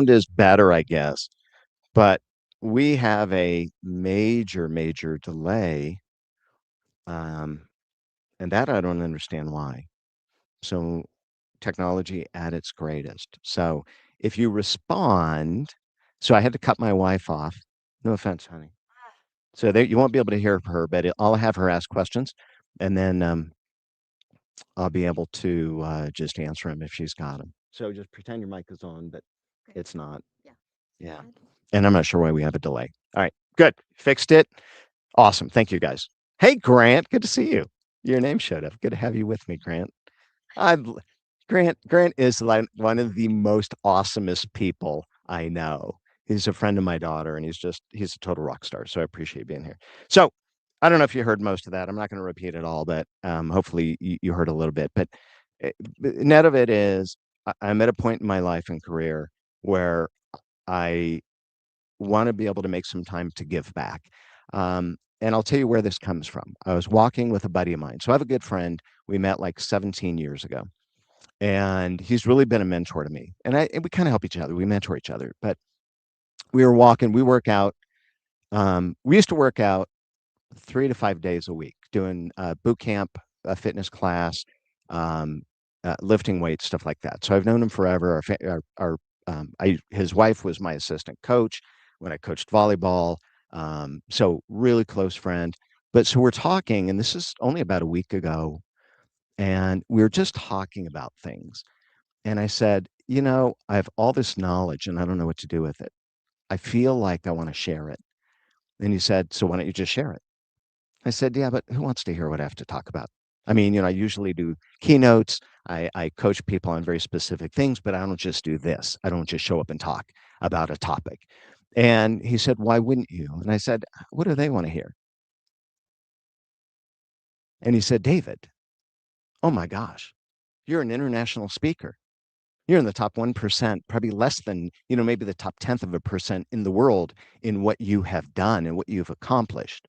is better, I guess, but we have a major, major delay, um, and that I don't understand why. So technology at its greatest. So if you respond, so I had to cut my wife off. No offense, honey. So there, you won't be able to hear her, but I'll have her ask questions, and then I'll be able to just answer them if she's got them. So just pretend your mic is on, but it's not. Yeah. And I'm not sure why we have a delay. All right, good. Fixed it. Awesome. Thank you guys. Hey, Grant. Good to see you. Your name showed up. Good to have you with me, Grant. I Grant is like one of the most awesomest people I know. He's a friend of my daughter, and he's a total rock star. So I appreciate being here. So I don't know if you heard most of that. I'm not going to repeat it all, but hopefully you heard a little bit. But net of it is, I'm at a point in my life and career where I want to be able to make some time to give back. And I'll tell you where this comes from. I was walking with a buddy of mine. So I have a good friend. We met like 17 years ago, and he's really been a mentor to me. And we kind of help each other. We mentor each other. But we were walking. We work out. We used to work out 3 to 5 days a week, doing boot camp, a fitness class, um, lifting weights, stuff like that. So I've known him forever. His wife was my assistant coach when I coached volleyball. So really close friend. But so we're talking, and this is only about a week ago, and we were just talking about things. And I said, I have all this knowledge and I don't know what to do with it. I feel like I want to share it. And he said, so why don't you just share it? I said, yeah, but who wants to hear what I have to talk about? I mean, I usually do keynotes. I coach people on very specific things, but I don't just do this. I don't just show up and talk about a topic. And he said, why wouldn't you? And I said, what do they want to hear? And he said, David, oh my gosh, you're an international speaker. You're in the top 1%, probably less than, maybe the top 10th of a percent in the world in what you have done and what you've accomplished.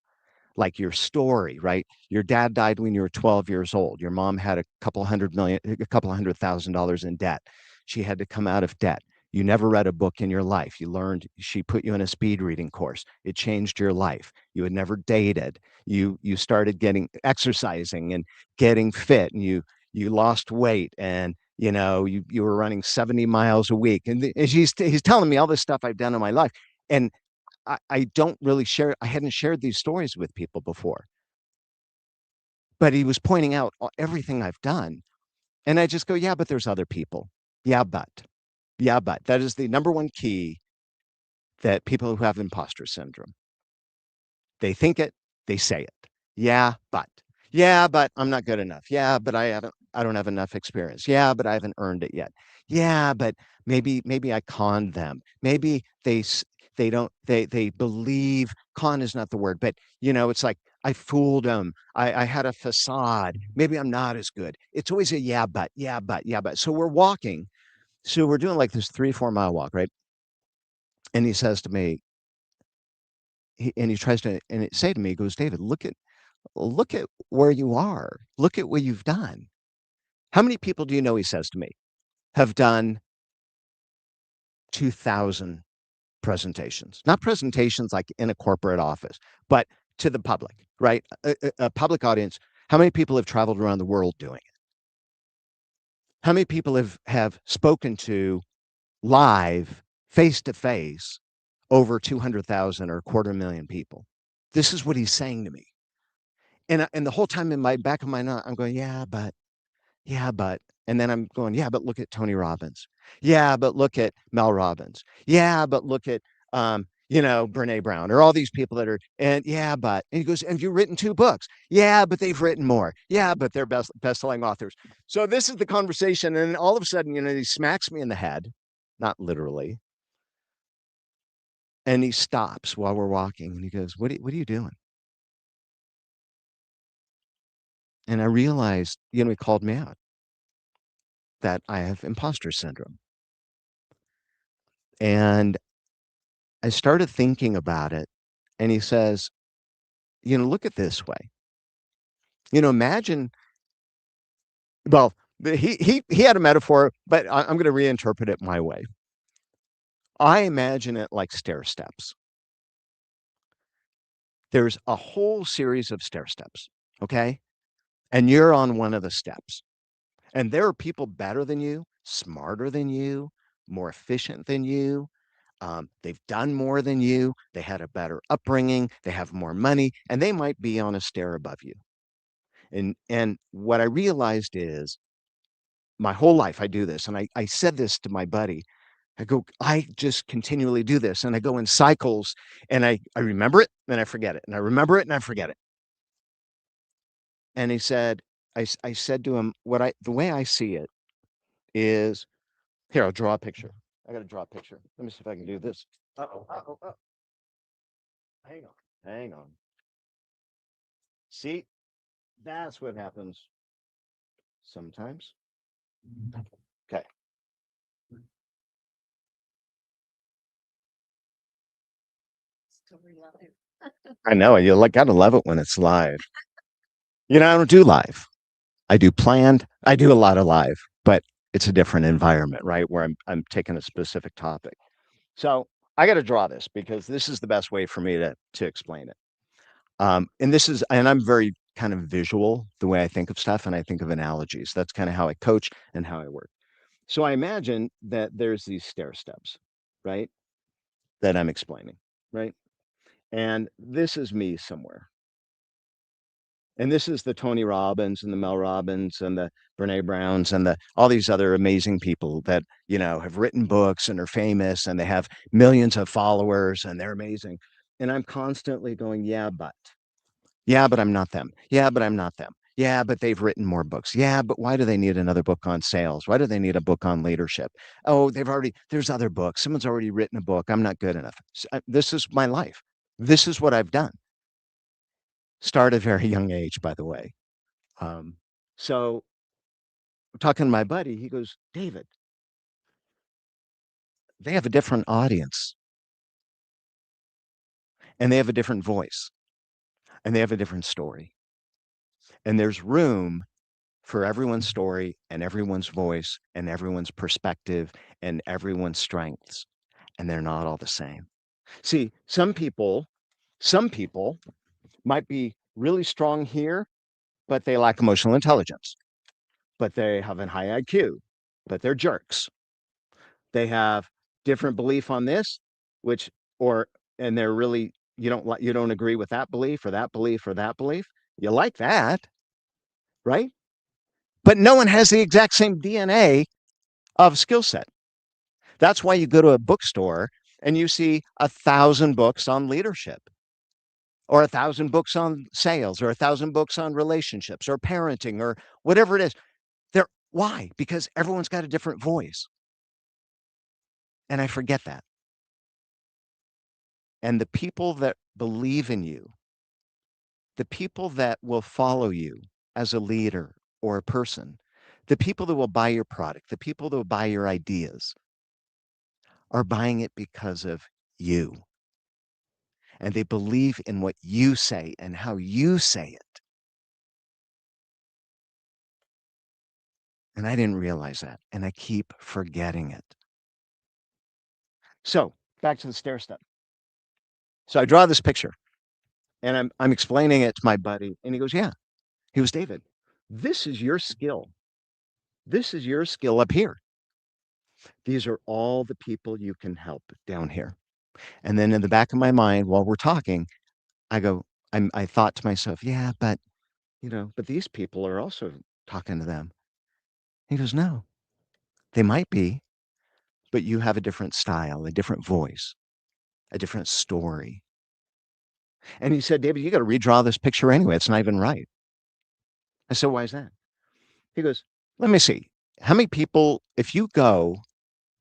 Like your story, right? Your dad died when you were 12 years old. Your mom had a couple $100,000 in debt. She had to come out of debt. You never read a book in your life. You learned, she put you in a speed reading course. It changed your life. You had never dated. You started getting exercising and getting fit, and you lost weight, and you were running 70 miles a week. And he's telling me all this stuff I've done in my life. And I don't really share, I hadn't shared these stories with people before, but he was pointing out everything I've done. And I just go, yeah, but there's other people. Yeah, but that is the number one key that people who have imposter syndrome, they think it, they say it. Yeah, but I'm not good enough. Yeah, but I don't have enough experience. Yeah, but I haven't earned it yet. Yeah, but maybe I conned them. Maybe they don't they believe, con is not the word, but it's like I fooled them. I had a facade. Maybe I'm not as good. It's always a yeah, but. So we're walking. So we're doing like this 3 4 mile walk, right? And he says to me, and he tries to and it say to me, he goes, David, look at where you are. Look at what you've done. How many people do you know, he says to me, have done 2,000 presentations? Not presentations like in a corporate office, but to the public, right? A public audience. How many people have traveled around the world doing it? How many people have spoken to live, face to face, over 200,000 or 250,000 people? This is what he's saying to me. And the whole time in my back of my mind, I'm going, yeah, but, and then I'm going, yeah, but look at Tony Robbins. Yeah, but look at Mel Robbins. Yeah, but look at, Brene Brown or all these people that are, and yeah, but, and he goes, have you written 2 books? Yeah, but they've written more. Yeah, but they're best-selling authors. So this is the conversation. And all of a sudden, he smacks me in the head, not literally. And he stops while we're walking and he goes, what are you doing? And I realized, he called me out that I have imposter syndrome. And I started thinking about it, and he says, look at this way. Imagine, well, he had a metaphor, but I'm going to reinterpret it my way. I imagine it like stair steps. There's a whole series of stair steps, okay? And you're on one of the steps. And there are people better than you, smarter than you, more efficient than you. They've done more than you. They had a better upbringing. They have more money, and they might be on a stair above you. And what I realized is my whole life I do this, and I said this to my buddy. I go, I just continually do this, and I go in cycles, and I remember it, and I forget it, and I remember it, and I forget it. And he said, I said to him, the way I see it is here. I'll draw a picture. I got to draw a picture. Let me see if I can do this. Uh-oh. Hang on. Hang on. See, that's what happens sometimes. Okay. I know you like gotta love it when it's live. I don't do live. I do planned. I do a lot of live, but it's a different environment, right? Where I'm taking a specific topic. So I got to draw this because this is the best way for me to explain it. And I'm very kind of visual the way I think of stuff, and I think of analogies. That's kind of how I coach and how I work. So I imagine that there's these stair steps, right? That I'm explaining, right? And this is me somewhere. And this is the Tony Robbins and the Mel Robbins and the Brene Browns and the all these other amazing people that, have written books and are famous and they have millions of followers and they're amazing. And I'm constantly going, yeah, but I'm not them. Yeah, but I'm not them. Yeah, but they've written more books. Yeah, but why do they need another book on sales? Why do they need a book on leadership? Oh, there's other books. Someone's already written a book. I'm not good enough. This is my life. This is what I've done. Start at a very young age, by the way. Um, so talking to my buddy, he goes, David, they have a different audience and they have a different voice and they have a different story. And there's room for everyone's story and everyone's voice and everyone's perspective and everyone's strengths. And they're not all the same. See, some people might be really strong here, but they lack emotional intelligence, but they have a high IQ, but they're jerks. They have different belief on this, which or and they're really you don't agree with that belief or that belief or that belief. You like that, right? But no one has the exact same DNA of skill set. That's why you go to a bookstore and you see 1,000 books on leadership or 1,000 books on sales or 1,000 books on relationships or parenting or whatever it is. Why? Because everyone's got a different voice. And I forget that. And the people that believe in you, the people that will follow you as a leader or a person, the people that will buy your product, the people that will buy your ideas are buying it because of you. And they believe in what you say and how you say it. And I didn't realize that. And I keep forgetting it. So back to the stair step. So I draw this picture and I'm explaining it to my buddy. And he goes, yeah. He was David. This is your skill. This is your skill up here. These are all the people you can help down here. And then in the back of my mind, while we're talking, I go, I thought to myself, yeah, but these people are also talking to them. He goes, no, they might be, but you have a different style, a different voice, a different story. And he said, David, you got to redraw this picture anyway. It's not even right. I said, why is that? He goes, let me see. How many people, if you go,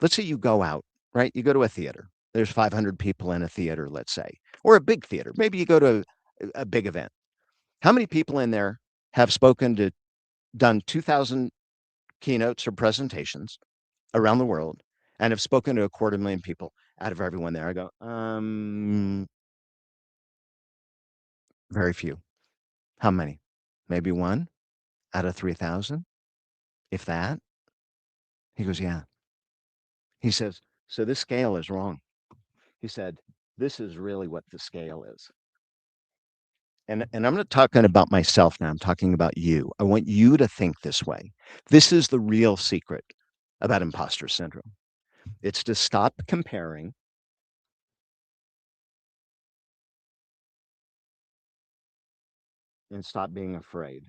let's say you go out, right? You go to a theater. There's 500 people in a theater, let's say, or a big theater. Maybe you go to a big event. How many people in there have done 2,000 keynotes or presentations around the world and have spoken to 250,000 people out of everyone there? I go, very few. How many? Maybe one out of 3,000, if that. He goes, yeah. He says, So this scale is wrong. He said, this is really what the scale is. And I'm not talking about myself now. I'm talking about you. I want you to think this way. This is the real secret about imposter syndrome. It's to stop comparing and stop being afraid.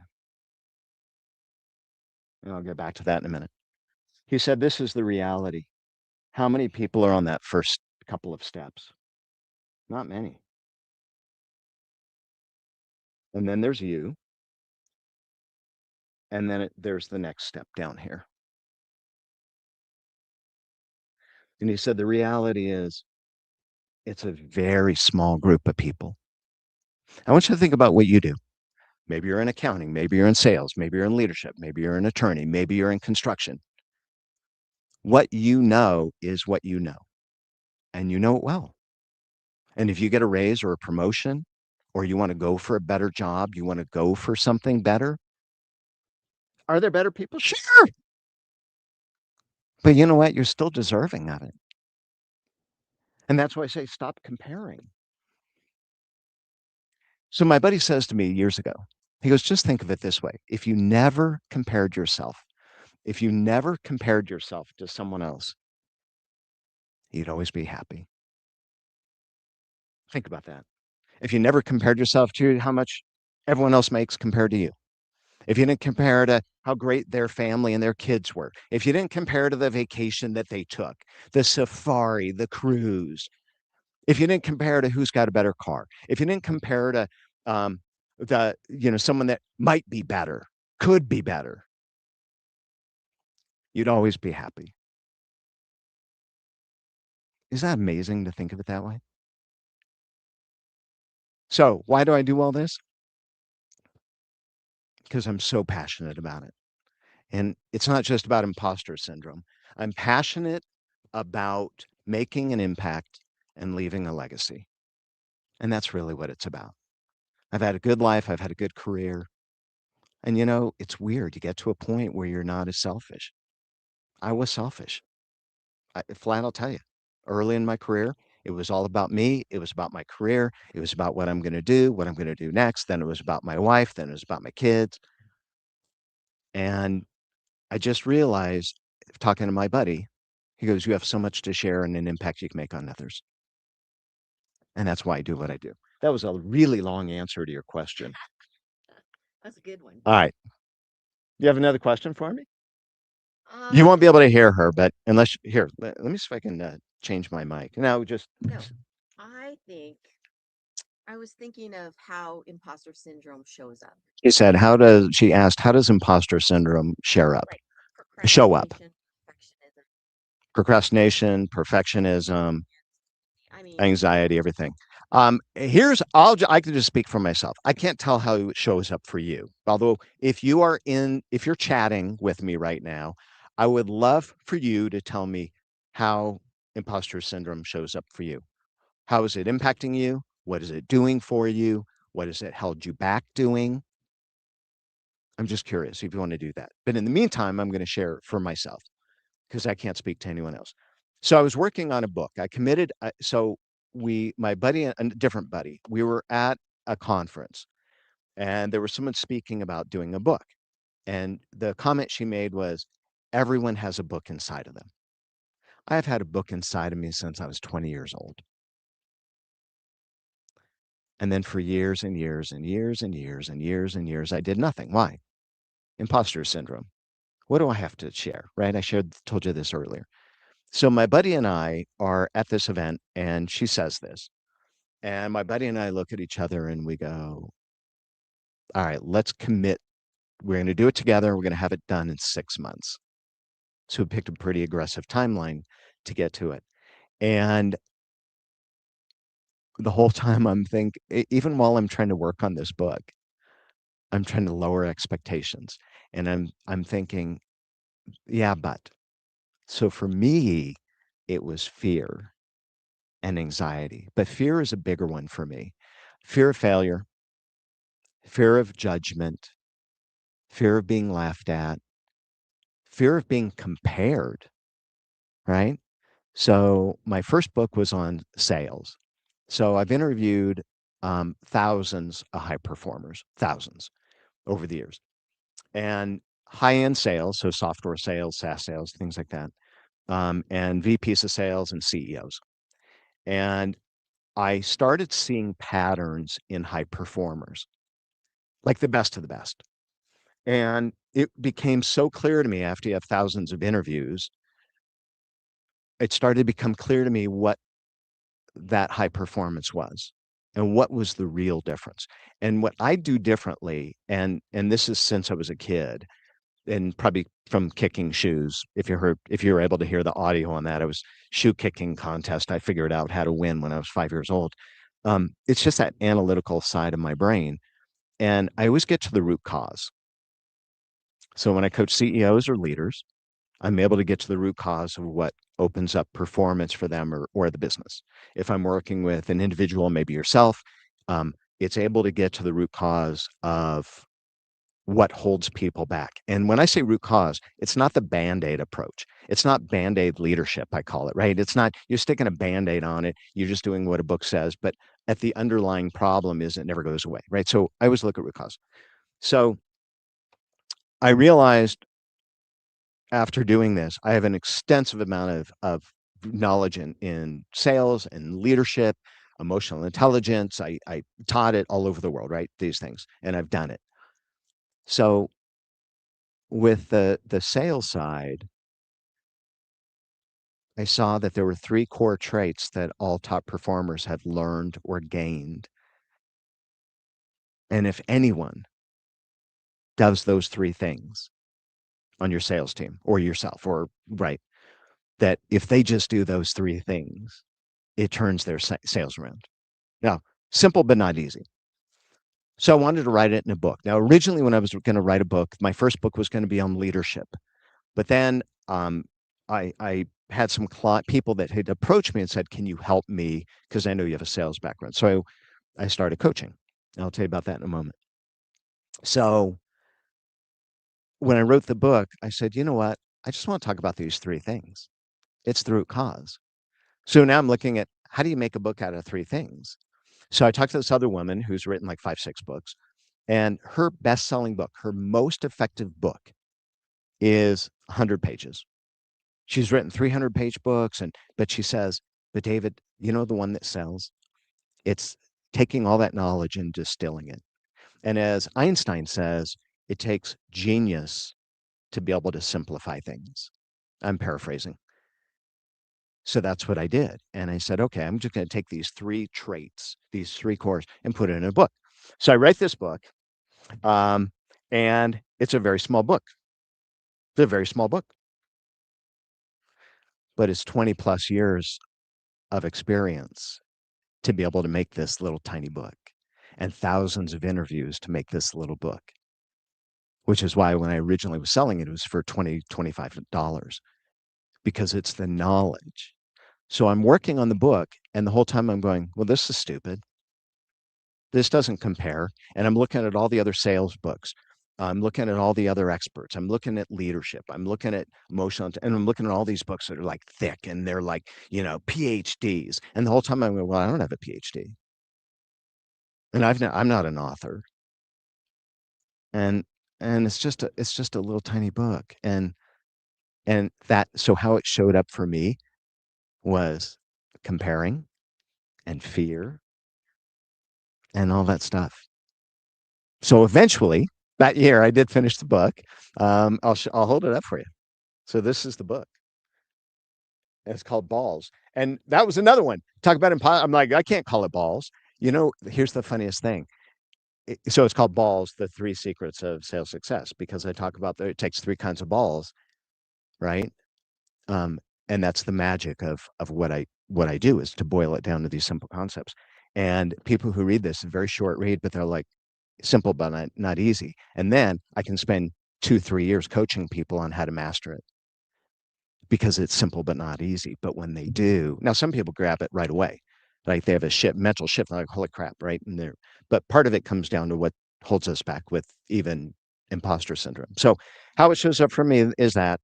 And I'll get back to that in a minute. He said, this is the reality. How many people are on that first couple of steps? Not many. And then there's you. And then there's the next step down here. And he said, the reality is it's a very small group of people. I want you to think about what you do. Maybe you're in accounting, maybe you're in sales, maybe you're in leadership, maybe you're an attorney, maybe you're in construction. What you know is what you know, and you know it well. And if you get a raise or a promotion, or you want to go for a better job, you want to go for something better, are there better people? Sure. But you know what? You're still deserving of it. And that's why I say stop comparing. So my buddy says to me years ago, he goes, just think of it this way. If you never compared yourself to someone else, you'd always be happy. Think about that. If you never compared yourself to how much everyone else makes compared to you, if you didn't compare to how great their family and their kids were, if you didn't compare to the vacation that they took, the safari, the cruise, if you didn't compare to who's got a better car, if you didn't compare to someone that might be better, could be better, you'd always be happy. Is that amazing to think of it that way? So why do I do all this? Because I'm so passionate about it. And it's not just about imposter syndrome. I'm passionate about making an impact and leaving a legacy. And that's really what it's about. I've had a good life, I've had a good career. And it's weird. You get to a point where you're not as selfish. I was selfish. Flat, I'll tell you. Early in my career, it was all about me. It was about my career. It was about what I'm going to do, what I'm going to do next. Then it was about my wife. Then it was about my kids. And I just realized, talking to my buddy, he goes, you have so much to share and an impact you can make on others. And that's why I do what I do. That was a really long answer to your question. That's a good one. All right. You have another question for me? You won't be able to hear her, but here, let me see if I can change my mic. Now, just, No, I think I was thinking of how imposter syndrome shows up. she asked, how does imposter syndrome Right. show up? Procrastination, perfectionism. Procrastination, perfectionism, I mean, anxiety, everything. I can just speak for myself. I can't tell how it shows up for you. Although if you're chatting with me right now, I would love for you to tell me how imposter syndrome shows up for you. How is it impacting you? What is it doing for you? What has it held you back doing? I'm just curious if you want to do that. But in the meantime, I'm going to share for myself because I can't speak to anyone else. So I was working on a book. I committed. My buddy, a different buddy, we were at a conference and there was someone speaking about doing a book. And the comment she made was, everyone has a book inside of them. I've had a book inside of me since I was 20 years old. And then for years and years and years and years and years and years, I did nothing. Why? Imposter syndrome. What do I have to share? Right? Told you this earlier. So my buddy and I are at this event and she says this. And my buddy and I look at each other and we go, all right, let's commit. We're going to do it together. We're going to have it done in 6 months. So we picked a pretty aggressive timeline to get to it. And the whole time even while I'm trying to work on this book, I'm trying to lower expectations. And I'm thinking, yeah, but. So for me, it was fear and anxiety. But fear is a bigger one for me. Fear of failure, fear of judgment, fear of being laughed at, fear of being compared, right? So my first book was on sales. So I've interviewed thousands of high performers, thousands over the years, and high end sales, so software sales, SaaS sales, things like that, and VPs of sales and CEOs. And I started seeing patterns in high performers, like the best of the best. And it became so clear to me after you have thousands of interviews, it started to become clear to me what that high performance was and what was the real difference. And what I do differently, and this is since I was a kid, and probably from kicking shoes. If you were able to hear the audio on that, it was shoe kicking contest. I figured out how to win when I was 5 years old. It's just that analytical side of my brain, and I always get to the root cause. So when I coach CEOs or leaders, I'm able to get to the root cause of what opens up performance for them or the business. If I'm working with an individual, maybe yourself, it's able to get to the root cause of what holds people back. And when I say root cause, it's not the band-aid approach. It's not band-aid leadership, I call it, right? It's not you're sticking a band-aid on it, you're just doing what a book says, but at the underlying problem is it never goes away, right? So I always look at root cause. So I realized after doing this, I have an extensive amount of knowledge in sales and leadership, emotional intelligence. I taught it all over the world, right? These things, and I've done it. So with the sales side, I saw that there were three core traits that all top performers have learned or gained. And if anyone does those three things on your sales team or yourself, or right, that if they just do those three things, it turns their sales around. Now, simple but not easy. So I wanted to write it in a book. Now, originally, when I was going to write a book, my first book was going to be on leadership. But then I had some people that had approached me and said, "Can you help me? Because I know you have a sales background." So I started coaching. I'll tell you about that in a moment. So when I wrote the book, I said, "You know what? I just want to talk about these three things. It's the root cause." So now I'm looking at how do you make a book out of three things? So I talked to this other woman who's written like 5, 6 books, and her best-selling book, her most effective book, is 100 pages. She's written 300-page books, but she says, "But David, you know the one that sells? It's taking all that knowledge and distilling it." And as Einstein says, it takes genius to be able to simplify things. I'm paraphrasing. So that's what I did. And I said, okay, I'm just going to take these three traits, these three cores, and put it in a book. So I write this book, um, and it's a very small book. It's a very small book, but it's 20 plus years of experience to be able to make this little tiny book and thousands of interviews to make this little book, which is why when I originally was selling it, it was for $25 because it's the knowledge. So I'm working on the book, and the whole time I'm going, well, this is stupid. This doesn't compare. And I'm looking at all the other sales books. I'm looking at all the other experts. I'm looking at leadership. I'm looking at emotional, and I'm looking at all these books that are like thick and they're like, PhDs. And the whole time I'm going, well, I don't have a PhD, and I'm not an author, and it's just a little tiny book, and that so how it showed up for me was comparing and fear and all that stuff. So eventually, that year, I did finish the book. I'll hold it up for you. So this is the book. It's called Balls, and that was another one. Talk about I'm like, I can't call it Balls. Here's the funniest thing. So it's called Balls: The Three Secrets of Sales Success, because I talk about it takes three kinds of balls, right? Um, and that's the magic of what I do, is to boil it down to these simple concepts. And people who read this, a very short read, but they're like, simple but not easy. And then I can spend 2, 3 years coaching people on how to master it, because it's simple but not easy. But when they do, now some people grab it right away, like they have a mental shift, like holy crap, right? And there, but part of it comes down to what holds us back with even imposter syndrome. So how it shows up for me is that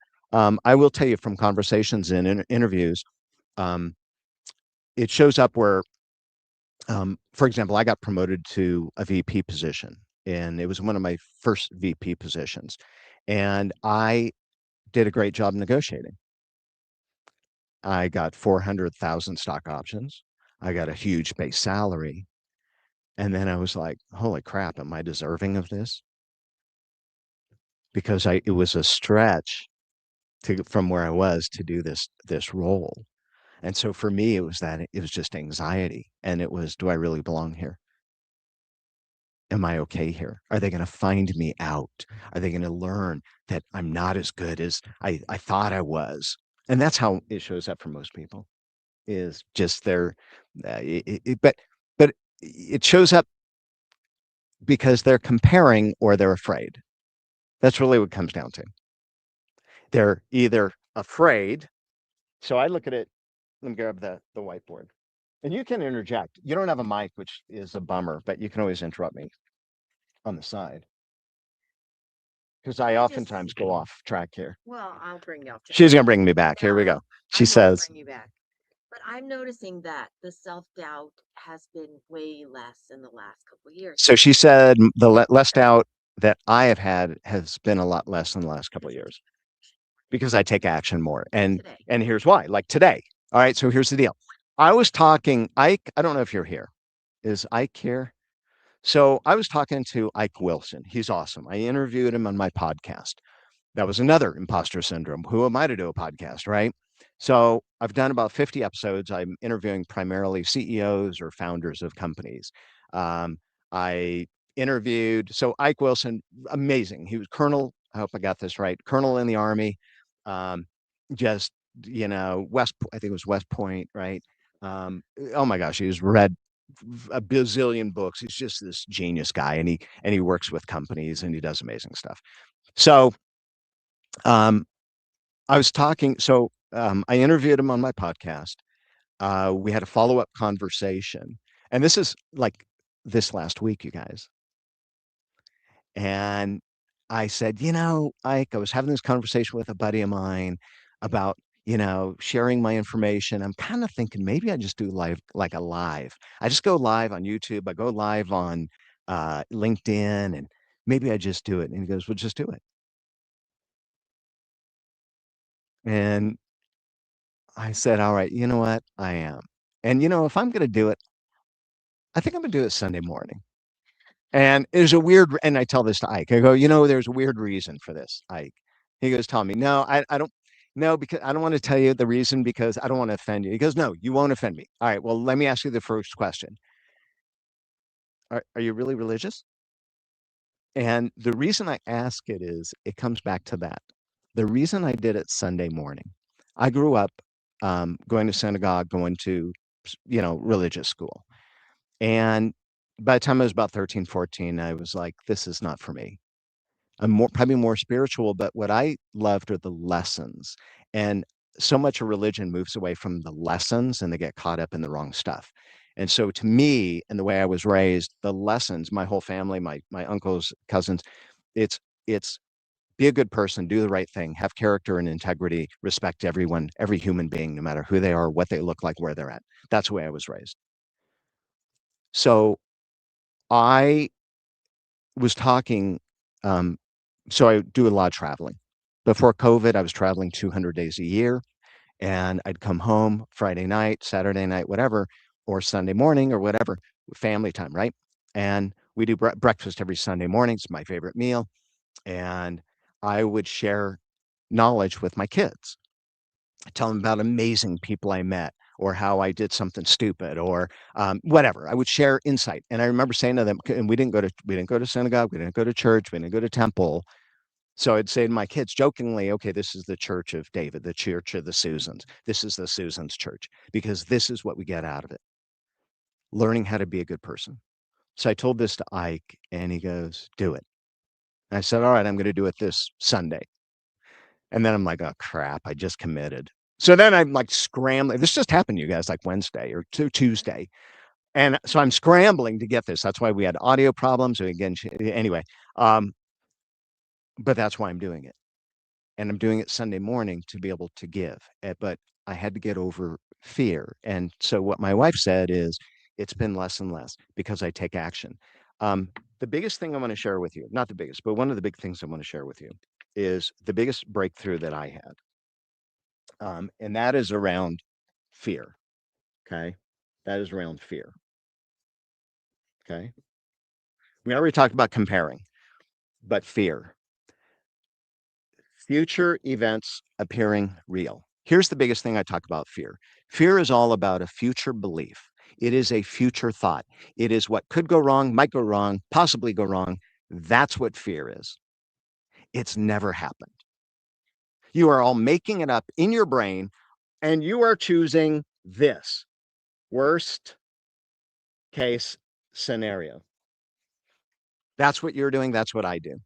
I will tell you from conversations and interviews, Um, it shows up where, for example, I got promoted to a VP position, and it was one of my first VP positions, and I did a great job negotiating. I got 400,000 stock options. I got a huge base salary. And then I was like, holy crap, am I deserving of this? Because it was a stretch from where I was to do this role. And so for me, it was just anxiety. And it was, do I really belong here? Am I okay here? Are they going to find me out? Are they going to learn that I'm not as good as I thought I was? And that's how it shows up for most people, is just their, but it shows up because they're comparing or they're afraid. That's really what it comes down to. They're either afraid. So I look at it. Let me grab the whiteboard. And you can interject. You don't have a mic, which is a bummer, but you can always interrupt me on the side because I I just, oftentimes go off track here. well, I'll bring you off track. She's gonna bring me back. Here we No, go. She I won't says, bring you back. But I'm noticing that the self-doubt has been way less in the last couple of years. so she said the less doubt that I have had has been a lot less in the last couple of years because I take action more. Today. And here's why. Like today. All right. So here's the deal. I was talking, Ike. I don't know if you're here. Is Ike here? So I was talking to Ike Wilson. He's awesome. I interviewed him on my podcast. That was another imposter syndrome. Who am I to do a podcast, right? So I've done about 50 episodes. I'm interviewing primarily CEOs or founders of companies. Um, I interviewed, so Ike Wilson, amazing. He was Colonel, I hope I got this right, Colonel in the Army, um, just, I think it was West Point, right? Um, oh my gosh, he's read a bazillion books. He's just this genius guy, and he works with companies and he does amazing stuff. So um, I was talking, so I interviewed him on my podcast. We had a follow up conversation, and this is like this last week, you guys. And I said, Ike, I was having this conversation with a buddy of mine about, sharing my information. I'm kind of thinking maybe I just do live, like a live. I just go live on YouTube. I go live on LinkedIn, and maybe I just do it. And he goes, well, just do it. And I said, all right, you know what? I am. And, if I'm going to do it, I think I'm going to do it Sunday morning. And there's a weird, and I tell this to Ike. I go, there's a weird reason for this, Ike. He goes, tell me. No, I don't. No, because I don't want to tell you the reason because I don't want to offend you. He goes, no, you won't offend me. All right. Well, let me ask you the first question. Are you really religious? And the reason I ask it is it comes back to that. The reason I did it Sunday morning, I grew up going to synagogue, going to, religious school. And by the time I was about 13, 14, I was like, this is not for me. I'm probably more spiritual, but what I loved are the lessons. And so much of religion moves away from the lessons and they get caught up in the wrong stuff. And so to me, and the way I was raised, the lessons, my whole family, my uncles, cousins, it's be a good person, do the right thing, have character and integrity, respect everyone, every human being, no matter who they are, what they look like, where they're at. That's the way I was raised. So I was talking, um, so I do a lot of traveling. Before COVID, I was traveling 200 days a year, and I'd come home Friday night, Saturday night, whatever, or Sunday morning or whatever, family time, right? And we do breakfast every Sunday morning. It's my favorite meal. And I would share knowledge with my kids, tell them about amazing people I met or how I did something stupid or whatever. I would share insight. And I remember saying to them, and we didn't go to synagogue, we didn't go to church, we didn't go to temple. So I'd say to my kids jokingly, okay, this is the church of David, the church of the Susans. This is the Susans church, because this is what we get out of it. Learning how to be a good person. So I told this to Ike and he goes, do it. And I said, all right, I'm going to do it this Sunday. And then I'm like, oh crap, I just committed. So then I'm like scrambling. This just happened, you guys, like Wednesday or Tuesday. And so I'm scrambling to get this. That's why we had audio problems. So again, anyway, um, but that's why I'm doing it. And I'm doing it Sunday morning to be able to give. But I had to get over fear. And so what my wife said is it's been less and less because I take action. Um, the biggest thing I want to share with you, not the biggest, but one of the big things I want to share with you is the biggest breakthrough that I had. And that is around fear. Okay. That is around fear. Okay. We already talked about comparing, but fear, future events appearing real. Here's the biggest thing I talk about fear. Fear is all about a future belief. It is a future thought. It is what could go wrong, might go wrong, possibly go wrong. That's what fear is. It's never happened. You are all making it up in your brain, and you are choosing this worst case scenario. That's what you're doing. That's what I do.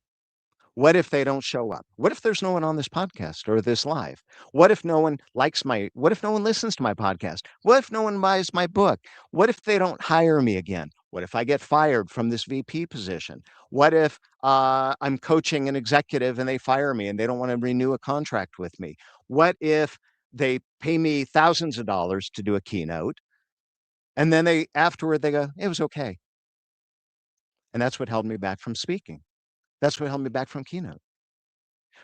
What if they don't show up? What if there's no one on this podcast or this live? What if no one listens to my podcast? What if no one buys my book? What if they don't hire me again? What if I get fired from this VP position? What if I'm coaching an executive and they fire me and they don't want to renew a contract with me? What if they pay me thousands of dollars to do a keynote and then afterward they go, it was okay. And that's what held me back from speaking. That's what held me back from keynote.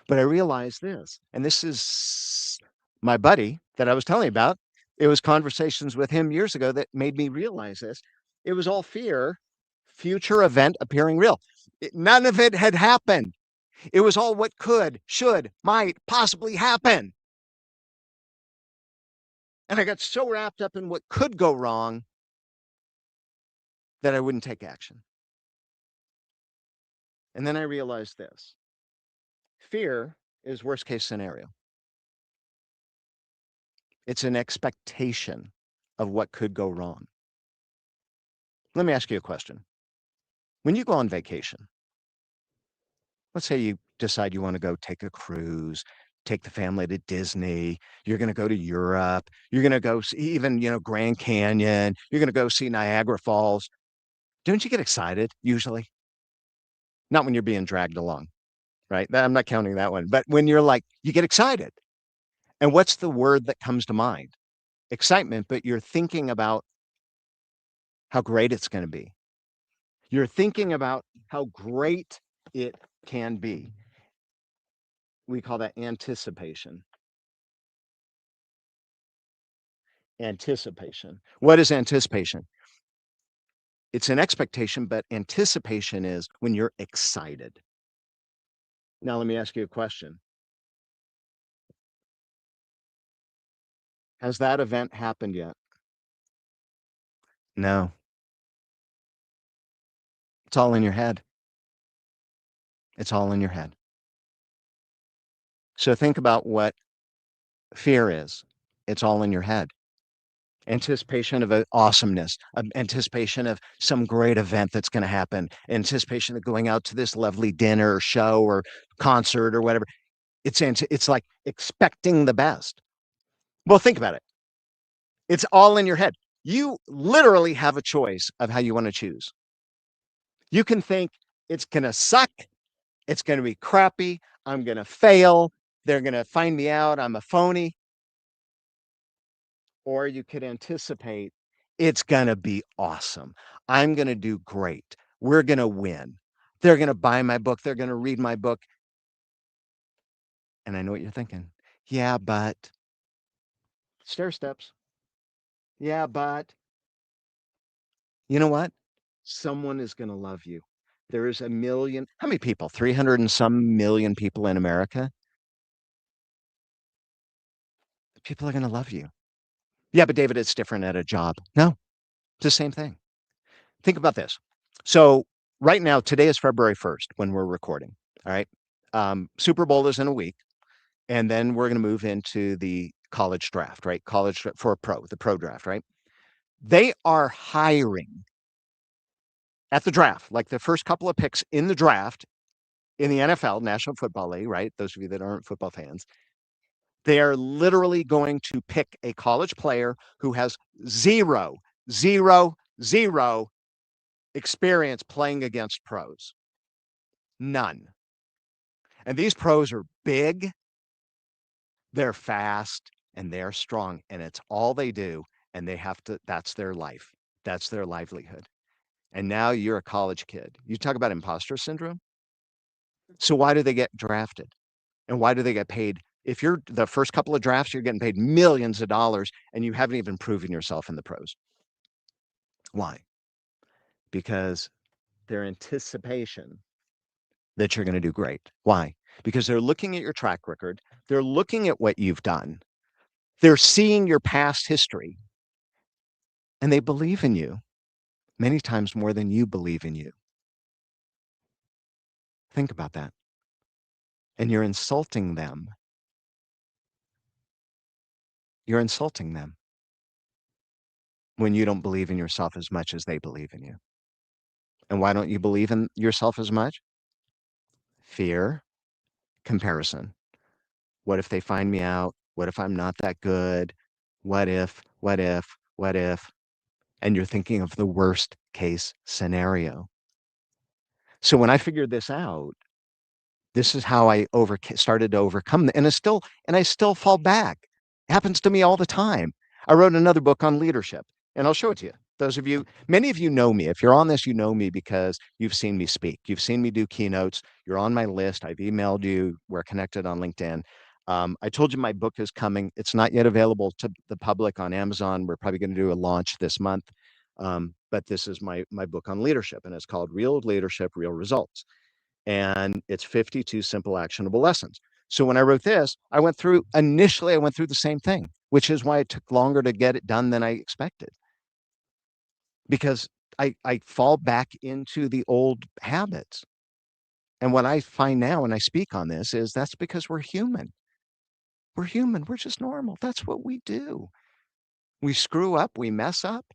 But I realized this, and this is my buddy that I was telling you about. It was conversations with him years ago that made me realize this. It was all fear, future event appearing real. None of it had happened. It was all what could, should, might possibly happen. And I got so wrapped up in what could go wrong that I wouldn't take action. And then I realized this fear is worst case scenario. It's an expectation of what could go wrong. Let me ask you a question. When you go on vacation, let's say you decide you want to go take a cruise, take the family to Disney, you're going to go to Europe, you're going to go see even, Grand Canyon, you're going to go see Niagara Falls. Don't you get excited usually? Not when you're being dragged along, right? I'm not counting that one, but when you're like, you get excited. And what's the word that comes to mind? Excitement, but you're thinking about how great it's going to be. You're thinking about how great it can be. We call that anticipation. Anticipation. What is anticipation? It's an expectation, but anticipation is when you're excited. Now, let me ask you a question. Has that event happened yet? No, it's all in your head. It's all in your head. So think about what fear is. It's all in your head. Anticipation of an awesomeness, anticipation of some great event that's going to happen, anticipation of going out to this lovely dinner or show or concert or whatever. It's like expecting the best. Well, think about it. It's all in your head. You literally have a choice of how you want to choose. You can think it's going to suck. It's going to be crappy. I'm going to fail. They're going to find me out. I'm a phony. Or you could anticipate it's going to be awesome. I'm going to do great. We're going to win. They're going to buy my book. They're going to read my book. And I know what you're thinking. Yeah, but stair steps. Yeah, but you know what? Someone is going to love you. There is a million, how many people? 300 and some million people in America. People are going to love you. Yeah, but David, it's different at a job. No, it's the same thing. Think about this. So, right now, today is February 1st when we're recording. All right. Super Bowl is in a week. And then we're going to move into the college draft, right? For the pro draft, right? They are hiring at the draft, like the first couple of picks in the draft in the NFL, National Football League, right? Those of you that aren't football fans, they are literally going to pick a college player who has zero, zero, zero experience playing against pros. None. And these pros are big, they're fast, and they're strong and it's all they do and they have to that's their life. That's their livelihood. And now you're a college kid. You talk about imposter syndrome. So why do they get drafted? And why do they get paid? If you're the first couple of drafts, you're getting paid millions of dollars and you haven't even proven yourself in the pros. Why? Because their anticipation that you're going to do great. Why? Because they're looking at your track record, they're looking at what you've done, they're seeing your past history, and they believe in you many times more than you believe in you. Think about that. And you're insulting them. You're insulting them when you don't believe in yourself as much as they believe in you. And why don't you believe in yourself as much? Fear, comparison. What if they find me out? What if I'm not that good? What if, what if, what if? And you're thinking of the worst case scenario. So when I figured this out, this is how I started to overcome and I still fall back. It happens to me all the time. I wrote another book on leadership and I'll show it to you. Those of you, many of you know me. If you're on this, you know me because you've seen me speak. You've seen me do keynotes. You're on my list. I've emailed you. We're connected on LinkedIn. I told you my book is coming. It's not yet available to the public on Amazon. We're probably going to do a launch this month. But this is my book on leadership, and it's called Real Leadership, Real Results, and it's 52 simple actionable lessons. So when I wrote this, I went through the same thing, which is why it took longer to get it done than I expected. Because I fall back into the old habits. And what I find now when I speak on this is that's because we're human. We're human. We're just normal. That's what we do. We screw up, we mess up.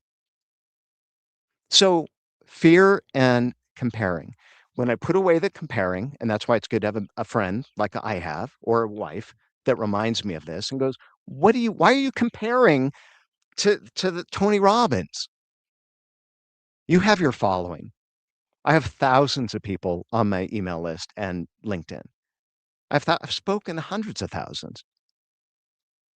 So fear and comparing. When I put away the comparing, and that's why it's good to have a friend like I have or a wife that reminds me of this and goes, why are you comparing to the Tony Robbins? You have your following. I have thousands of people on my email list and LinkedIn. I've spoken to hundreds of thousands.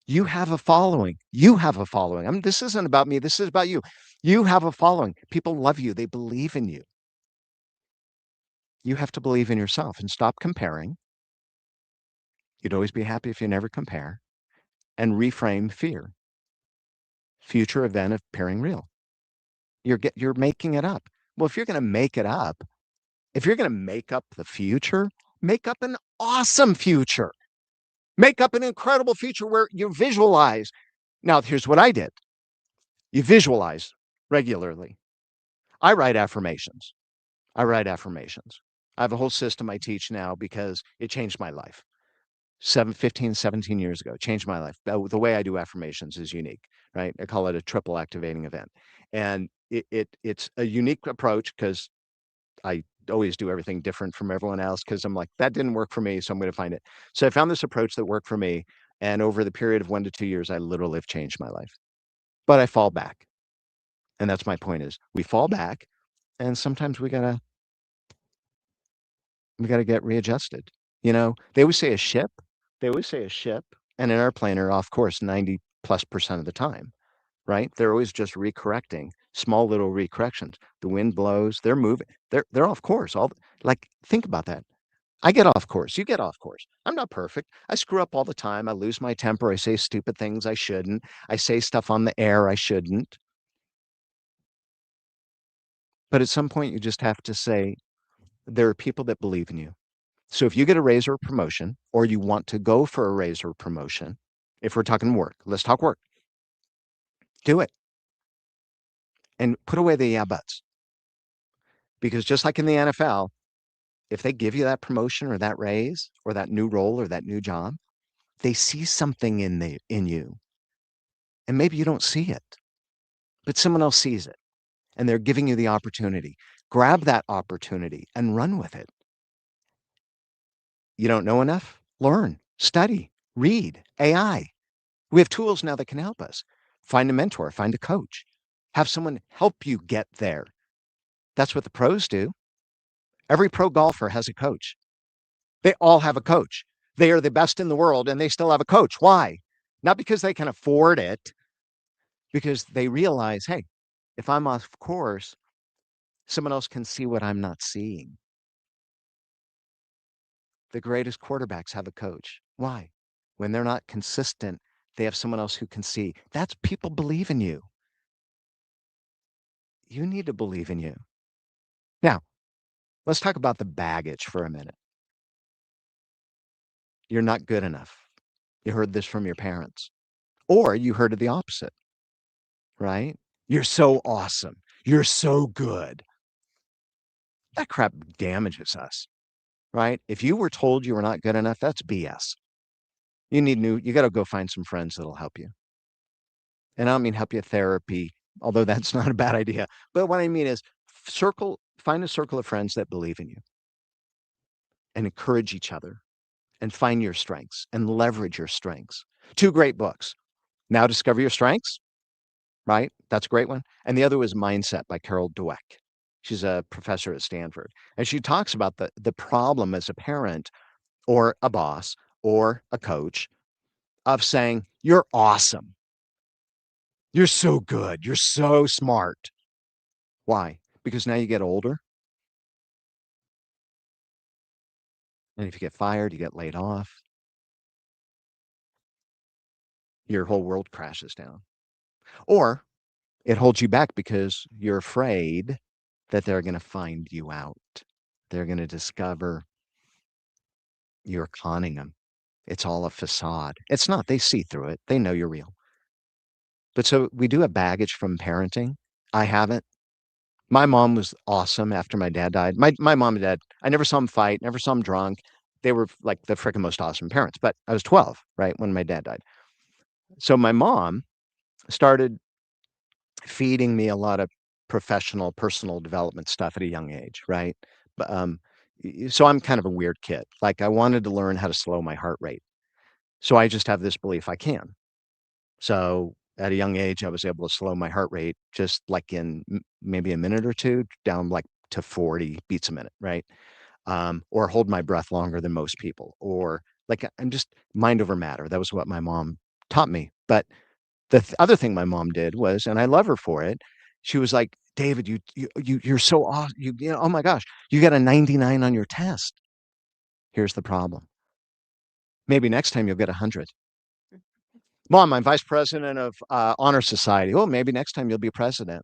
You have a following. You have a following. I mean, this isn't about me. This is about you. You have a following. People love you. They believe in you. You have to believe in yourself and stop comparing. You'd always be happy if you never compare and reframe fear. Future event appearing real. You're making it up. Well, if you're going to make it up, if you're going to make up the future, make up an awesome future. Make up an incredible future where you visualize. Now, here's what I did. You visualize regularly. I write affirmations. I write affirmations. I have a whole system I teach now because it changed my life. 17 years ago, changed my life. The way I do affirmations is unique, right? I call it a triple activating event. And it's a unique approach because I always do everything different from everyone else because I'm like, that didn't work for me, so I'm going to find it. So I found this approach that worked for me. And over the period of 1 to 2 years, I literally have changed my life. But I fall back. And that's my point is we fall back and sometimes we gotta get readjusted. They always say a ship. They always say a ship and an airplane are off course 90+% of the time, right? They're always just recorrecting, small little recorrections. The wind blows, they're moving, they're off course. Like think about that. I get off course, you get off course. I'm not perfect. I screw up all the time. I lose my temper. I say stupid things I shouldn't. I say stuff on the air I shouldn't. But at some point, you just have to say, there are people that believe in you. So if you get a raise or a promotion, or you want to go for a raise or promotion, if we're talking work, let's talk work, do it and put away the yeah buts. Because just like in the NFL, if they give you that promotion or that raise or that new role or that new job, they see something in you. And maybe you don't see it, but someone else sees it and they're giving you the opportunity. Grab that opportunity and run with it. You don't know enough? Learn, study, read, AI. We have tools now that can help us. Find a mentor, find a coach, have someone help you get there. That's what the pros do. Every pro golfer has a coach. They all have a coach. They are the best in the world and they still have a coach. Why? Not because they can afford it, because they realize, hey, if I'm off course, someone else can see what I'm not seeing. The greatest quarterbacks have a coach. Why? When they're not consistent, they have someone else who can see. That's people believe in you. You need to believe in you. Now, let's talk about the baggage for a minute. You're not good enough. You heard this from your parents, or you heard of the opposite, right? You're so awesome. You're so good. That crap damages us, right? If you were told you were not good enough, that's BS. You got to go find some friends that'll help you. And I don't mean help you therapy, although that's not a bad idea. But what I mean is find a circle of friends that believe in you and encourage each other and find your strengths and leverage your strengths. Two great books. Now Discover Your Strengths, right? That's a great one. And the other was Mindset by Carol Dweck. She's a professor at Stanford. And she talks about the problem as a parent or a boss or a coach of saying, you're awesome. You're so good. You're so smart. Why? Because now you get older. And if you get fired, you get laid off, your whole world crashes down. Or it holds you back because you're afraid that they're going to find you out. They're going to discover you're conning them. It's all a facade. It's not. They see through it. They know you're real. But so we do have baggage from parenting. I haven't. My mom was awesome after my dad died. My mom and dad, I never saw them fight, never saw them drunk. They were like the freaking most awesome parents. But I was 12, right, when my dad died. So my mom started feeding me a lot of professional, personal development stuff at a young age, right? But so I'm kind of a weird kid. Like I wanted to learn how to slow my heart rate. So I just have this belief I can. So at a young age, I was able to slow my heart rate just like in maybe a minute or two down like to 40 beats a minute, right? Or hold my breath longer than most people, or like I'm just mind over matter. That was what my mom taught me. But other thing my mom did was, and I love her for it. She was like, "David, you're so awesome. Oh my gosh, you got a 99 on your test. Here's the problem. Maybe next time you'll get 100. Mom, I'm vice president of Honor Society. Oh, maybe next time you'll be president.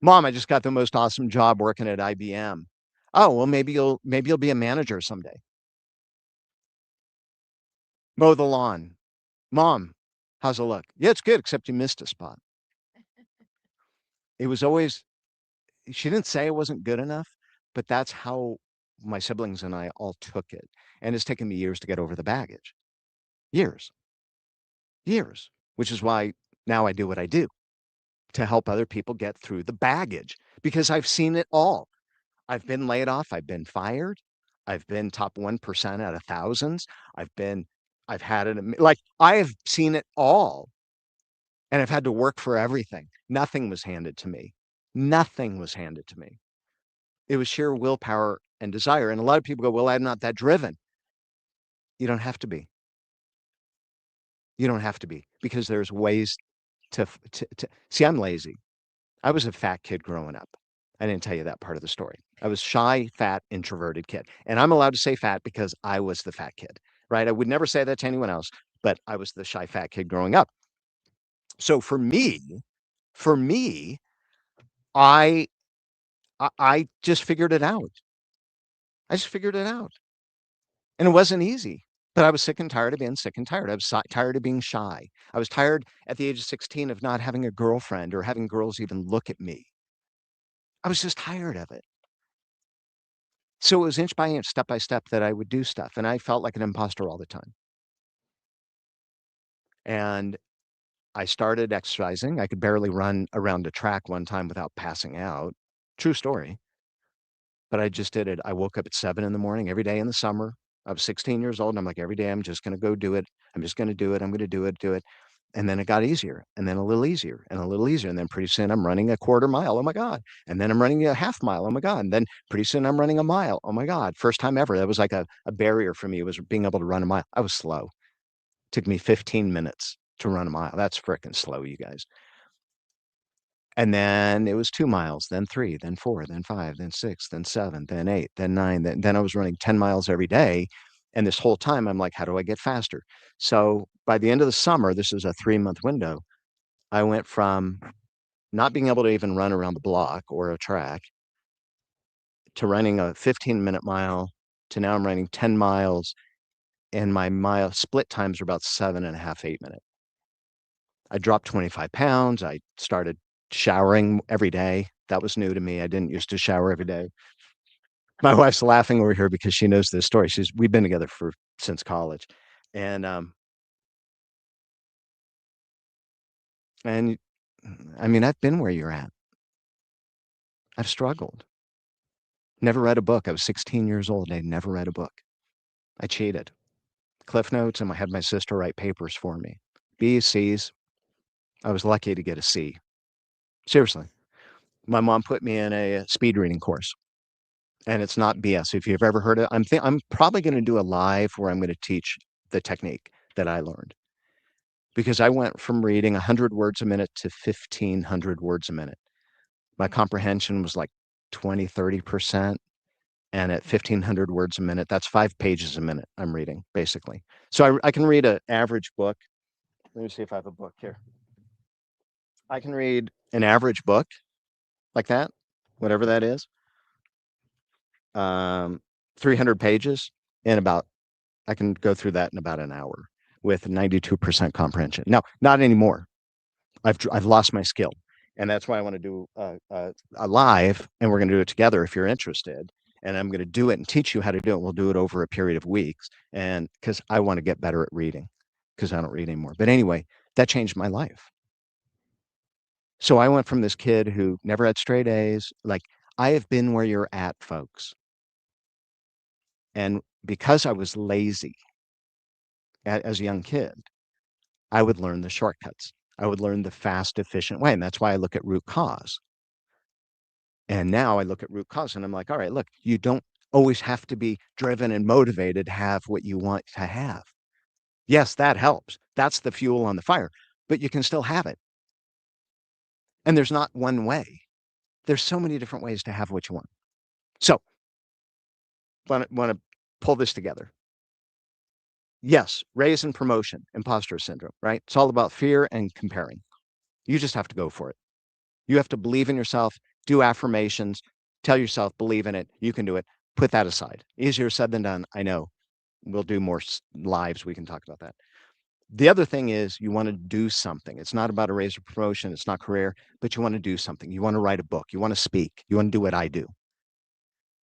Mom, I just got the most awesome job working at IBM. Oh, well, maybe you'll be a manager someday. Mow the lawn. Mom, how's it look? Yeah, it's good, except you missed a spot. It was always she didn't say it wasn't good enough, but that's how my siblings and I all took it. And it's taken me years to get over the baggage. Years, years, which is why now I do what I do to help other people get through the baggage because I've seen it all. I've been laid off, I've been fired, I've been top 1% out of thousands. I've been, I've had it like I have seen it all and I've had to work for everything. Nothing was handed to me. Nothing was handed to me. It was sheer willpower and desire. And a lot of people go, well, I'm not that driven. You don't have to be. You don't have to be because there's ways to see. I'm lazy. I was a fat kid growing up. I didn't tell you that part of the story. I was shy, fat, introverted kid. And I'm allowed to say fat because I was the fat kid, right? I would never say that to anyone else, but I was the shy, fat kid growing up. So for me, I I just figured it out. I just figured it out. And it wasn't easy, but I was sick and tired of being sick and tired. I was tired of being shy. I was tired at the age of 16 of not having a girlfriend or having girls even look at me. I was just tired of it. So it was inch by inch, step by step that I would do stuff. And I felt like an imposter all the time. And I started exercising. I could barely run around a track one time without passing out. True story. But I just did it. I woke up at 7 in the morning every day in the summer. I was 16 years old. And I'm like, every day I'm just going to go do it. I'm just going to do it. I'm going to do it. And then it got easier and then a little easier and a little easier. And then pretty soon I'm running a quarter mile. Oh my God. And then I'm running a half mile. Oh my God. And then pretty soon I'm running a mile. Oh my God. First time ever. That was like a barrier for me was being able to run a mile. I was slow. It took me 15 minutes. to run a mile. That's frickin' slow, you guys. And then it was 2 miles, then 3, then 4, then 5, then 6, then 7, then 8, then 9, then I was running 10 miles every day. And this whole time I'm like, how do I get faster? So by the end of the summer, this is a 3-month window, I went from not being able to even run around the block or a track to running a 15-minute mile to now I'm running 10 miles and my mile split times are about 7.5, 8 minutes. I dropped 25 pounds. I started showering every day. That was new to me. I didn't used to shower every day. My wife's laughing over here because she knows this story. We've been together for since college. And and I mean, I've been where you're at. I've struggled. Never read a book. I was 16 years old. I never read a book. I cheated. Cliff notes, and I had my sister write papers for me. B's, C's. I was lucky to get a C. Seriously. My mom put me in a speed reading course, and it's not BS. If you've ever heard it, I'm probably going to do a live where I'm going to teach the technique that I learned because I went from reading 100 words a minute to 1,500 words a minute. My comprehension was like 20, 30%. And at 1,500 words a minute, that's 5 pages a minute I'm reading, basically. So I can read an average book. Let me see if I have a book here. I can read an average book like that, whatever that is, um, 300 pages in about, I can go through that in about an hour with 92% comprehension. Now, not anymore. I've lost my skill. And that's why I want to do a live, and we're going to do it together if you're interested. And I'm going to do it and teach you how to do it. We'll do it over a period of weeks. And because I want to get better at reading because I don't read anymore. But anyway, that changed my life. So I went from this kid who never had straight A's, like I have been where you're at, folks. And because I was lazy as a young kid, I would learn the shortcuts. I would learn the fast, efficient way. And that's why I look at root cause. And now I look at root cause and I'm like, all right, look, you don't always have to be driven and motivated to have what you want to have. Yes, that helps. That's the fuel on the fire, but you can still have it. And there's not one way. There's so many different ways to have what you want. So, want to pull this together. Yes, raise and promotion, imposter syndrome, right? It's all about fear and comparing. You just have to go for it. You have to believe in yourself, do affirmations, tell yourself, believe in it, you can do it. Put that aside. Easier said than done. I know. We'll do more lives. We can talk about that. The other thing is you want to do something. It's not about a raise or promotion. It's not career, but you want to do something. You want to write a book. You want to speak. You want to do what I do.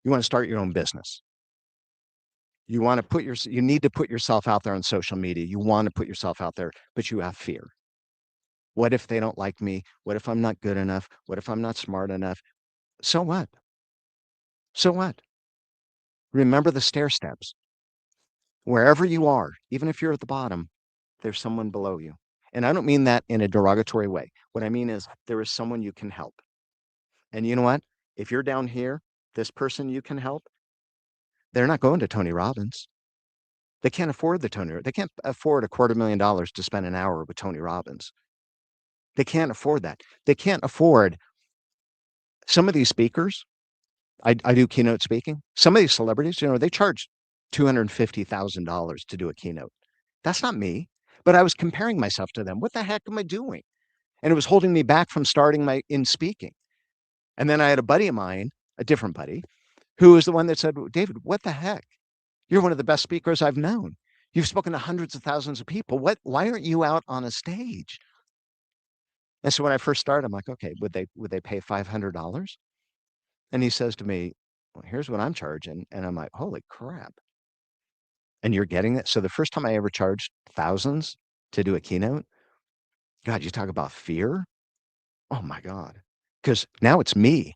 You want to start your own business. You want to you need to put yourself out there on social media. You want to put yourself out there, but you have fear. What if they don't like me? What if I'm not good enough? What if I'm not smart enough? So what? So what? Remember the stair steps. Wherever you are, even if you're at the bottom, there's someone below you. And I don't mean that in a derogatory way. What I mean is there is someone you can help. And you know what? If you're down here, this person you can help, they're not going to Tony Robbins. They can't afford they can't afford $250,000 to spend an hour with Tony Robbins. They can't afford that. They can't afford some of these speakers. I do keynote speaking. Some of these celebrities, they charge $250,000 to do a keynote. That's not me. But I was comparing myself to them. What the heck am I doing? And it was holding me back from starting my in speaking. And then I had a buddy of mine, a different buddy, who was the one that said, David, what the heck? You're one of the best speakers I've known. You've spoken to hundreds of thousands of people. Why aren't you out on a stage? And so when I first started, I'm like, okay, would they pay $500? And he says to me, well, here's what I'm charging. And I'm like, holy crap. And you're getting it. So the first time I ever charged thousands to do a keynote, God, you talk about fear. Oh my God. Because now it's me.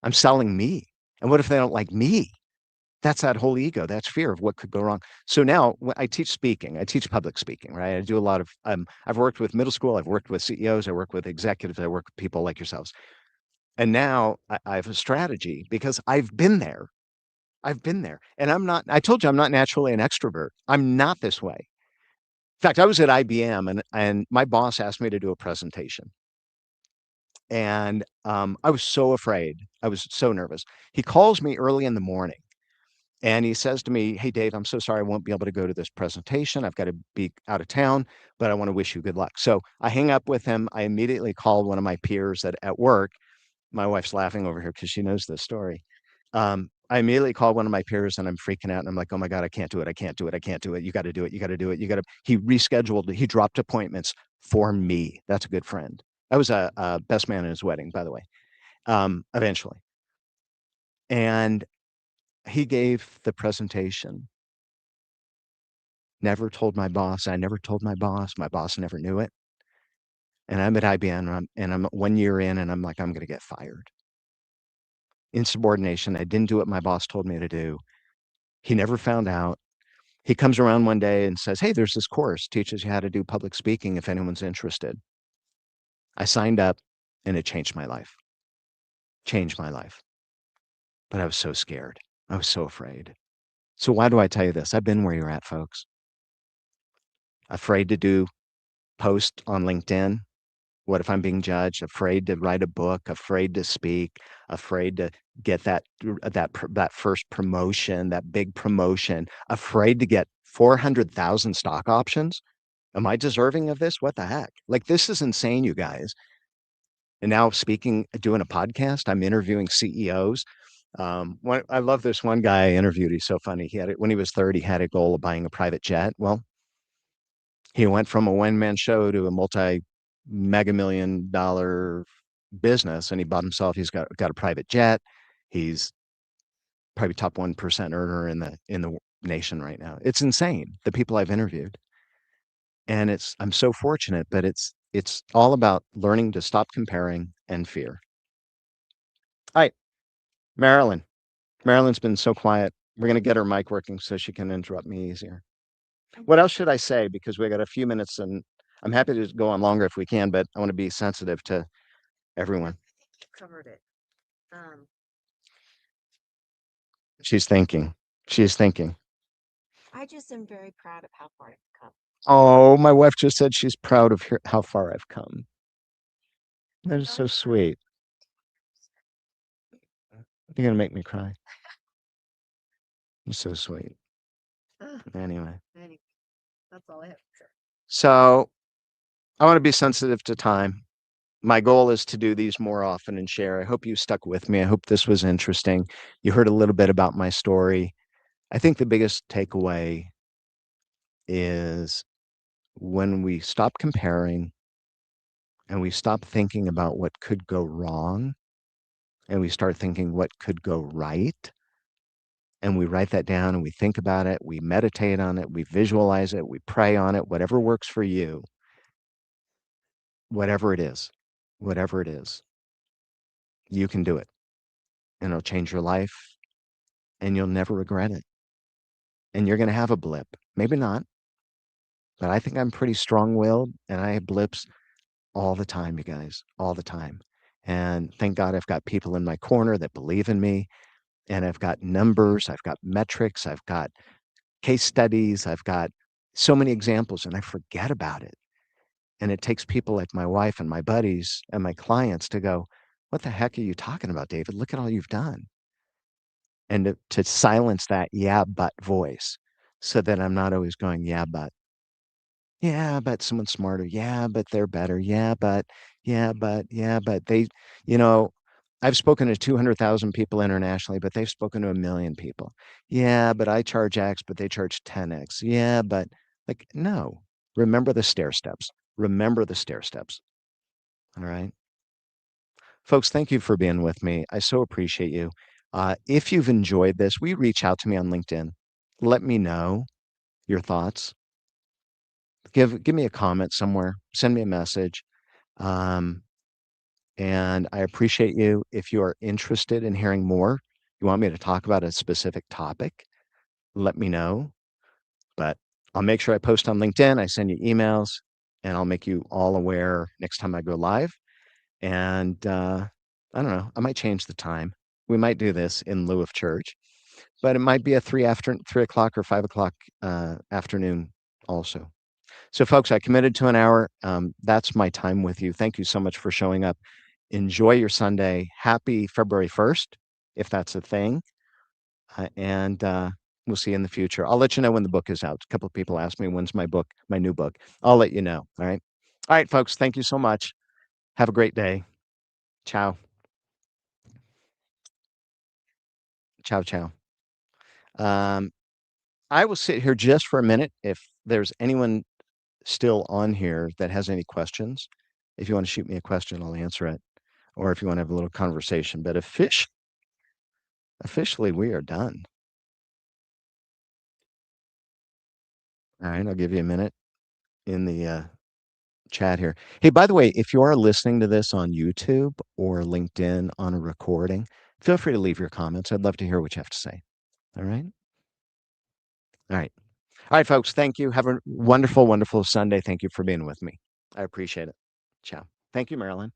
I'm selling me. And what if they don't like me? That's that whole ego. That's fear of what could go wrong. So now I teach speaking. I teach public speaking, right? I do a lot of, I've worked with middle school. I've worked with CEOs. I work with executives. I work with people like yourselves. And now I have a strategy because I've been there. I've been there. And I told you I'm not naturally an extrovert. I'm not this way. In fact, I was at IBM and my boss asked me to do a presentation. And I was so afraid. I was so nervous. He calls me early in the morning and he says to me, "Hey, Dave, I'm so sorry I won't be able to go to this presentation. I've got to be out of town, but I want to wish you good luck." So I hang up with him. I immediately call one of my peers at work. My wife's laughing over here because she knows this story. I immediately called one of my peers and I'm freaking out. And I'm like, "Oh my God, I can't do it. I can't do it. I can't do it. You got to do it. You got to do it. You got to." He rescheduled, he dropped appointments for me. That's a good friend. I was a best man in his wedding, by the way, eventually. And he gave the presentation, never told my boss. I never told my boss. My boss never knew it. And I'm at IBM and I'm 1 year in and I'm like, I'm going to get fired. Insubordination. I didn't do what my boss told me to do. He never found out. He comes around one day and says, "Hey, there's this course, teaches you how to do public speaking if anyone's interested." I signed up and it changed my life. Changed my life. But I was so scared. I was so afraid. So why do I tell you this? I've been where you're at, folks. Afraid to do post on LinkedIn. What if I'm being judged? Afraid to write a book, afraid to speak, afraid to get that first promotion, that big promotion, afraid to get 400,000 stock options. Am I deserving of this? What the heck? Like, this is insane, you guys. And now speaking, doing a podcast, I'm interviewing CEOs. I love this one guy I interviewed. He's so funny. He had it when he was 30, he had a goal of buying a private jet. Well, he went from a one-man show to a multi-mega million dollar business and he bought himself, he's got a private jet. He's probably top 1% earner in the nation right now. It's insane, the people I've interviewed. And I'm so fortunate, but it's all about learning to stop comparing and fear. All right, Marilyn. Marilyn's been so quiet. We're going to get her mic working so she can interrupt me easier. What else should I say? Because we got a few minutes and I'm happy to go on longer if we can, but I want to be sensitive to everyone. You covered it. Um, She's thinking. She is thinking. I just am very proud of how far I've come. Oh, my wife just said she's proud of how far I've come. That is so Proud for sweet. You're going to make me cry. You're so sweet. Ugh, Anyway. anyway, that's all I have to say. So I want to be sensitive to time. My goal is to do these more often and share. I hope you stuck with me. I hope this was interesting. You heard a little bit about my story. I think the biggest takeaway is when we stop comparing and we stop thinking about what could go wrong and we start thinking what could go right and we write that down and we think about it, we meditate on it, we visualize it, we pray on it, whatever works for you, whatever it is, whatever it is, you can do it and it'll change your life and you'll never regret it. And you're going to have a blip. Maybe not, but I think I'm pretty strong-willed and I have blips all the time, you guys, all the time. And thank God I've got people in my corner that believe in me and I've got numbers, I've got metrics, I've got case studies, I've got so many examples and I forget about it. And it takes people like my wife and my buddies and my clients to go, "What the heck are you talking about, David? Look at all you've done." And to silence that yeah, but voice so that I'm not always going, yeah, but someone's smarter. Yeah, but they're better. Yeah, but they, you know, I've spoken to 200,000 people internationally, but they've spoken to 1 million people. Yeah, but I charge X, but they charge 10X. Yeah, but like, no, remember the stair steps. Remember the stair steps. All right. Folks, thank you for being with me. I so appreciate you. If you've enjoyed this, will you reach out to me on LinkedIn? Let me know your thoughts. Give me a comment somewhere. Send me a message. Um, and I appreciate you. If you are interested in hearing more, you want me to talk about a specific topic, let me know. But I'll make sure I post on LinkedIn. I send you emails, and I'll make you all aware next time I go live. And I don't know. I might change the time. We might do this in lieu of church, but it might be a 3 o'clock or 5 o'clock afternoon also. So, folks, I committed to an hour. That's my time with you. Thank you so much for showing up. Enjoy your Sunday. Happy February 1st, if that's a thing. And we'll see you in the future. I'll let you know when the book is out. A couple of people asked me when's my new book. I'll let you know. All right. All right, folks. Thank you so much. Have a great day. Ciao. Ciao, ciao. Um, I will sit here just for a minute. If there's anyone still on here that has any questions, if you want to shoot me a question, I'll answer it. Or if you want to have a little conversation. But officially, we are done. All right. I'll give you a minute in the chat here. Hey, by the way, if you are listening to this on YouTube or LinkedIn on a recording, feel free to leave your comments. I'd love to hear what you have to say. All right. All right. All right, folks. Thank you. Have a wonderful, wonderful Sunday. Thank you for being with me. I appreciate it. Ciao. Thank you, Marilyn.